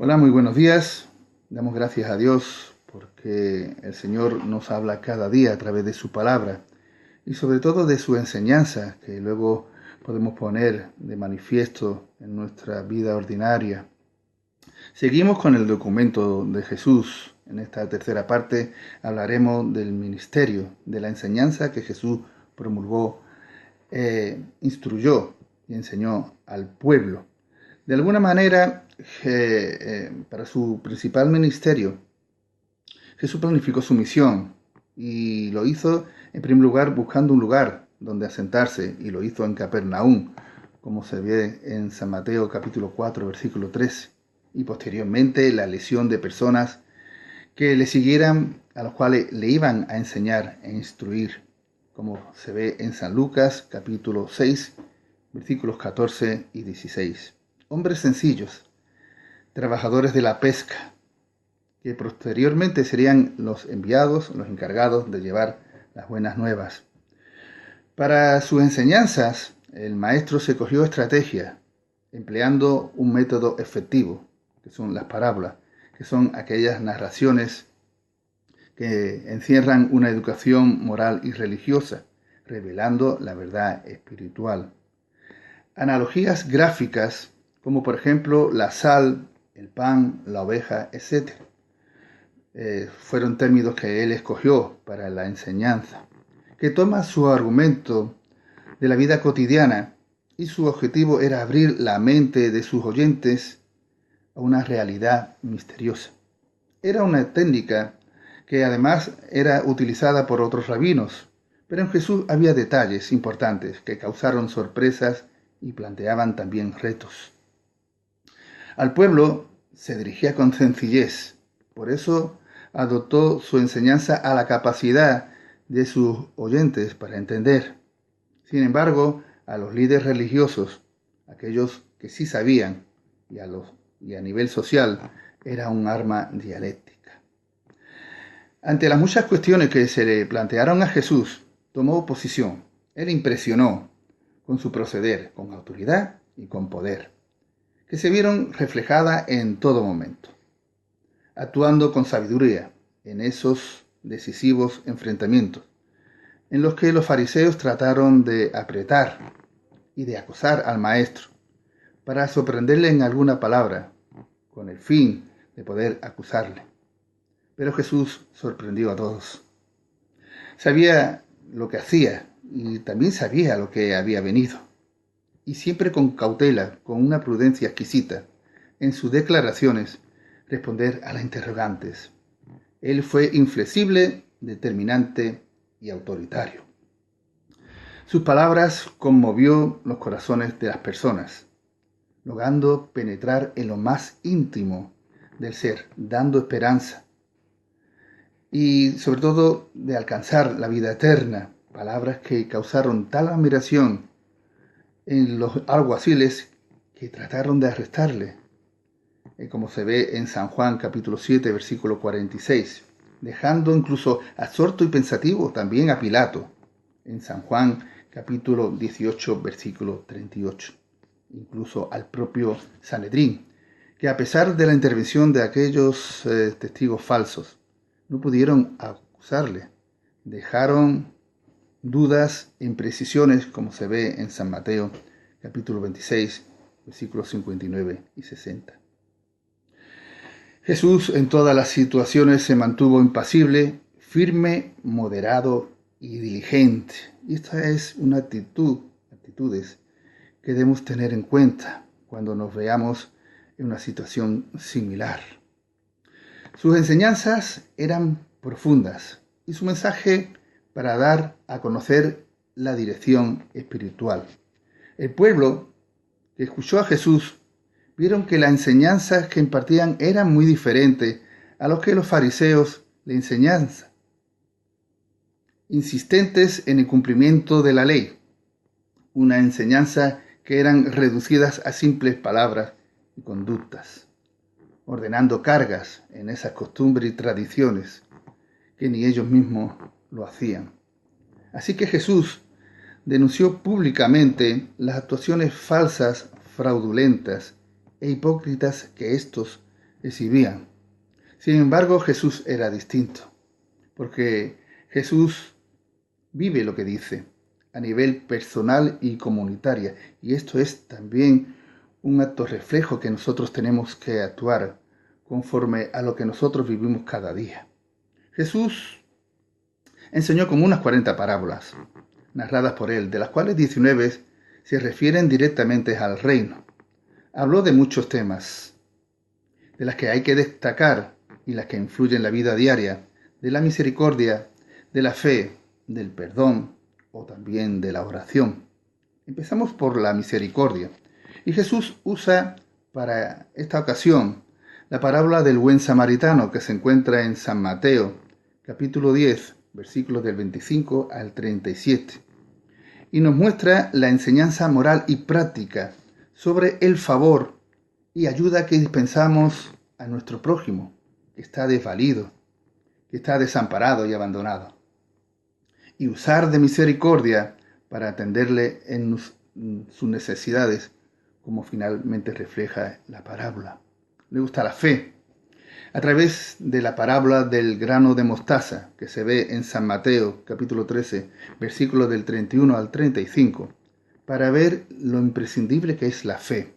Hola, muy buenos días. Damos gracias a Dios porque el Señor nos habla cada día a través de su palabra y sobre todo de su enseñanza que luego podemos poner de manifiesto en nuestra vida ordinaria. Seguimos con el documento de Jesús. En esta tercera parte hablaremos del ministerio, de la enseñanza que Jesús promulgó, instruyó y enseñó al pueblo. De alguna manera, para su principal ministerio, Jesús planificó su misión y lo hizo en primer lugar buscando un lugar donde asentarse, y lo hizo en Capernaum, como se ve en San Mateo capítulo 4, versículo 13, y posteriormente la elección de personas que le siguieran, a los cuales le iban a enseñar e instruir, como se ve en San Lucas capítulo 6, versículos 14 y 16. Hombres sencillos, trabajadores de la pesca, que posteriormente serían los enviados, los encargados de llevar las buenas nuevas. Para sus enseñanzas, el maestro se cogió estrategia, empleando un método efectivo, que son las parábolas, que son aquellas narraciones que encierran una educación moral y religiosa, revelando la verdad espiritual. Analogías gráficas, como por ejemplo la sal, el pan, la oveja, etc. Fueron términos que él escogió para la enseñanza, que toma su argumento de la vida cotidiana y su objetivo era abrir la mente de sus oyentes a una realidad misteriosa. Era una técnica que además era utilizada por otros rabinos, pero en Jesús había detalles importantes que causaron sorpresas y planteaban también retos. Al pueblo se dirigía con sencillez, por eso adoptó su enseñanza a la capacidad de sus oyentes para entender. Sin embargo, a los líderes religiosos, aquellos que sí sabían, y a nivel social, era un arma dialéctica. Ante las muchas cuestiones que se le plantearon a Jesús, tomó posición. Él impresionó con su proceder, con autoridad y con poder, que se vieron reflejadas en todo momento, actuando con sabiduría en esos decisivos enfrentamientos, en los que los fariseos trataron de apretar y de acosar al maestro, para sorprenderle en alguna palabra, con el fin de poder acusarle. Pero Jesús sorprendió a todos. Sabía lo que hacía y también sabía lo que había venido. Y siempre con cautela, con una prudencia exquisita, en sus declaraciones, responder a las interrogantes. Él fue inflexible, determinante y autoritario. Sus palabras conmovió los corazones de las personas, logrando penetrar en lo más íntimo del ser, dando esperanza y sobre todo de alcanzar la vida eterna, palabras que causaron tal admiración en los alguaciles que trataron de arrestarle, como se ve en San Juan capítulo 7 versículo 46, dejando incluso absorto y pensativo también a Pilato, en San Juan capítulo 18 versículo 38, incluso al propio Sanedrín, que a pesar de la intervención de aquellos testigos falsos, no pudieron acusarle, dejaron dudas e imprecisiones, como se ve en San Mateo capítulo 26 versículos 59 y 60. Jesús en todas las situaciones se mantuvo impasible, firme, moderado y diligente. Y esta es una actitudes que debemos tener en cuenta cuando nos veamos en una situación similar. Sus enseñanzas eran profundas y su mensaje para dar a conocer la dirección espiritual. El pueblo que escuchó a Jesús vieron que las enseñanzas que impartían eran muy diferentes a los que los fariseos le enseñaban, insistentes en el cumplimiento de la ley, una enseñanza que eran reducidas a simples palabras y conductas, ordenando cargas en esas costumbres y tradiciones que ni ellos mismos lo hacían. Así que Jesús denunció públicamente las actuaciones falsas, fraudulentas e hipócritas que estos exhibían. Sin embargo, Jesús era distinto, porque Jesús vive lo que dice a nivel personal y comunitaria, y esto es también un acto reflejo que nosotros tenemos que actuar conforme a lo que nosotros vivimos cada día. Jesús enseñó como unas 40 parábolas narradas por él, de las cuales 19 se refieren directamente al reino. Habló de muchos temas, de las que hay que destacar y las que influyen en la vida diaria, de la misericordia, de la fe, del perdón o también de la oración. Empezamos por la misericordia. Y Jesús usa para esta ocasión la parábola del buen samaritano que se encuentra en San Mateo, capítulo 10, versículos del 25 al 37. Y nos muestra la enseñanza moral y práctica sobre el favor y ayuda que dispensamos a nuestro prójimo, que está desvalido, que está desamparado y abandonado. Y usar de misericordia para atenderle en sus necesidades, como finalmente refleja la parábola. Le gusta la fe, a través de la parábola del grano de mostaza, que se ve en San Mateo, capítulo 13, versículos del 31 al 35, para ver lo imprescindible que es la fe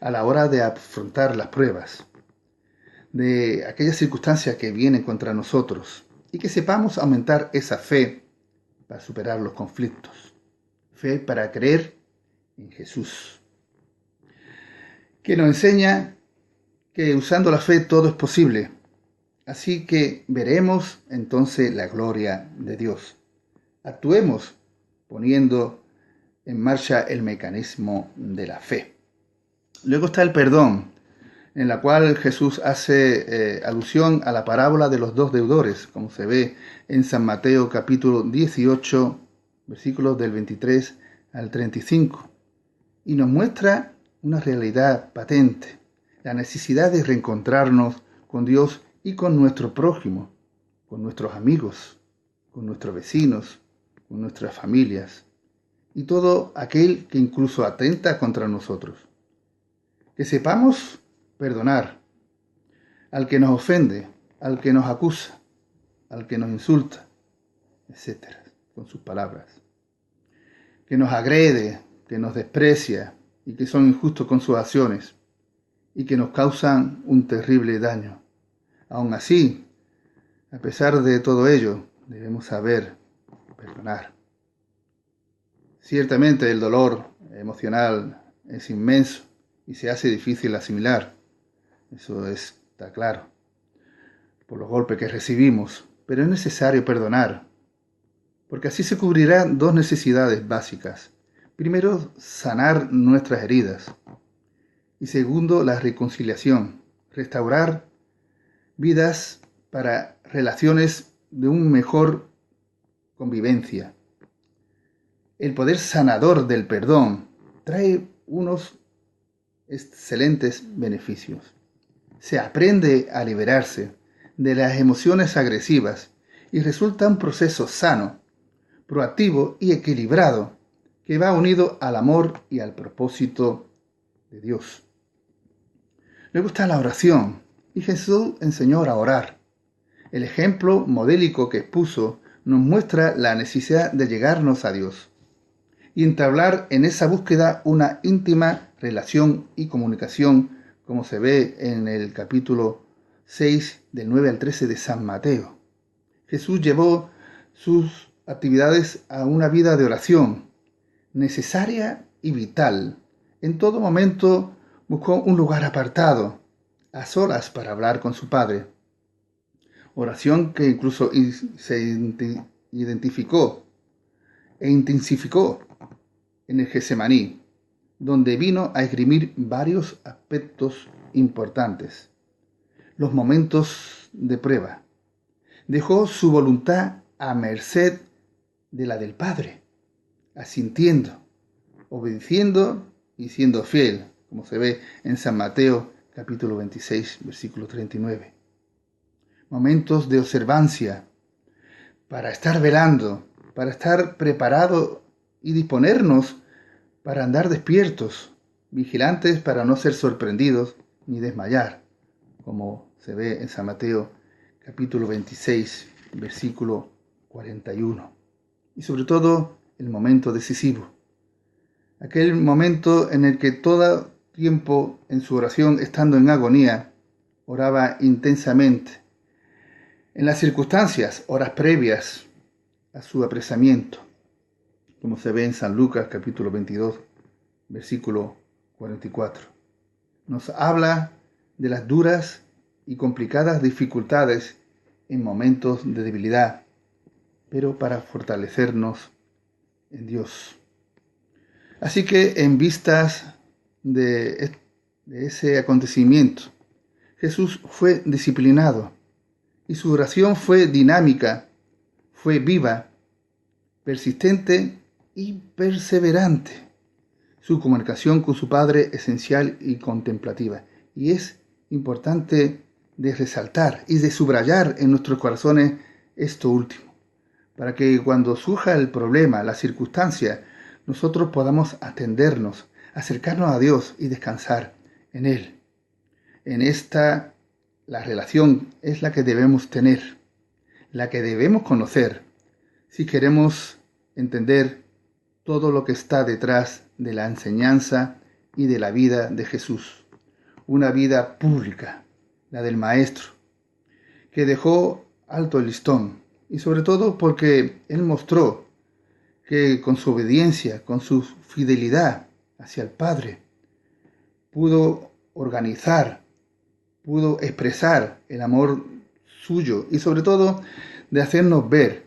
a la hora de afrontar las pruebas, de aquellas circunstancias que vienen contra nosotros, y que sepamos aumentar esa fe para superar los conflictos. Fe para creer en Jesús, que nos enseña que usando la fe todo es posible. Así que veremos entonces la gloria de Dios. Actuemos poniendo en marcha el mecanismo de la fe. Luego está el perdón, en la cual Jesús hace alusión a la parábola de los dos deudores, como se ve en San Mateo capítulo 18, versículos del 23 al 35, y nos muestra una realidad patente, la necesidad de reencontrarnos con Dios y con nuestro prójimo, con nuestros amigos, con nuestros vecinos, con nuestras familias, y todo aquel que incluso atenta contra nosotros. Que sepamos perdonar al que nos ofende, al que nos acusa, al que nos insulta, etc., con sus palabras. Que nos agrede, que nos desprecia y que son injustos con sus acciones y que nos causan un terrible daño. Aún así, a pesar de todo ello, debemos saber perdonar. Ciertamente el dolor emocional es inmenso y se hace difícil asimilar. Eso está claro, por los golpes que recibimos, pero es necesario perdonar, porque así se cubrirán dos necesidades básicas. Primero, sanar nuestras heridas, y segundo, la reconciliación, restaurar vidas para relaciones de una mejor convivencia. El poder sanador del perdón trae unos excelentes beneficios. Se aprende a liberarse de las emociones agresivas y resulta un proceso sano, proactivo y equilibrado que va unido al amor y al propósito de Dios. Luego está la oración, y Jesús enseñó a orar. El ejemplo modélico que expuso nos muestra la necesidad de llegarnos a Dios y entablar en esa búsqueda una íntima relación y comunicación, como se ve en el capítulo 6, del 9 al 13 de San Mateo. Jesús llevó sus actividades a una vida de oración, necesaria y vital. En todo momento buscó un lugar apartado, a solas, para hablar con su Padre. Oración que incluso se identificó e intensificó en el Getsemaní, donde vino a esgrimir varios aspectos importantes. Los momentos de prueba. Dejó su voluntad a merced de la del Padre, asintiendo, obedeciendo y siendo fiel, como se ve en San Mateo capítulo 26, versículo 39. Momentos de observancia para estar velando, para estar preparado y disponernos para andar despiertos, vigilantes para no ser sorprendidos ni desmayar. como se ve en San Mateo capítulo 26, versículo 41. Y sobre todo el momento decisivo. Aquel momento en el que todo tiempo en su oración, estando en agonía, oraba intensamente. En las circunstancias, horas previas a su apresamiento, como se ve en San Lucas capítulo 22, versículo 44. Nos habla de las duras y complicadas dificultades en momentos de debilidad, pero para fortalecernos en Dios. Así que en vistas de ese acontecimiento, Jesús fue disciplinado y su oración fue dinámica, fue viva, persistente y perseverante. Su comunicación con su Padre esencial y contemplativa. Y es importante de resaltar y de subrayar en nuestros corazones esto último, para que cuando surja el problema, la circunstancia, nosotros podamos atendernos, acercarnos a Dios y descansar en Él. En esta, la relación es la que debemos tener, la que debemos conocer, si queremos entender todo lo que está detrás de la enseñanza y de la vida de Jesús. Una vida pública, la del Maestro, que dejó alto el listón, y sobre todo porque Él mostró que con su obediencia, con su fidelidad hacia el Padre, pudo organizar, pudo expresar el amor suyo y sobre todo de hacernos ver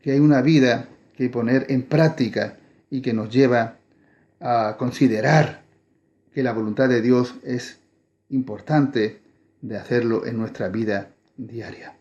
que hay una vida que poner en práctica y que nos lleva a considerar que la voluntad de Dios es importante de hacerlo en nuestra vida diaria.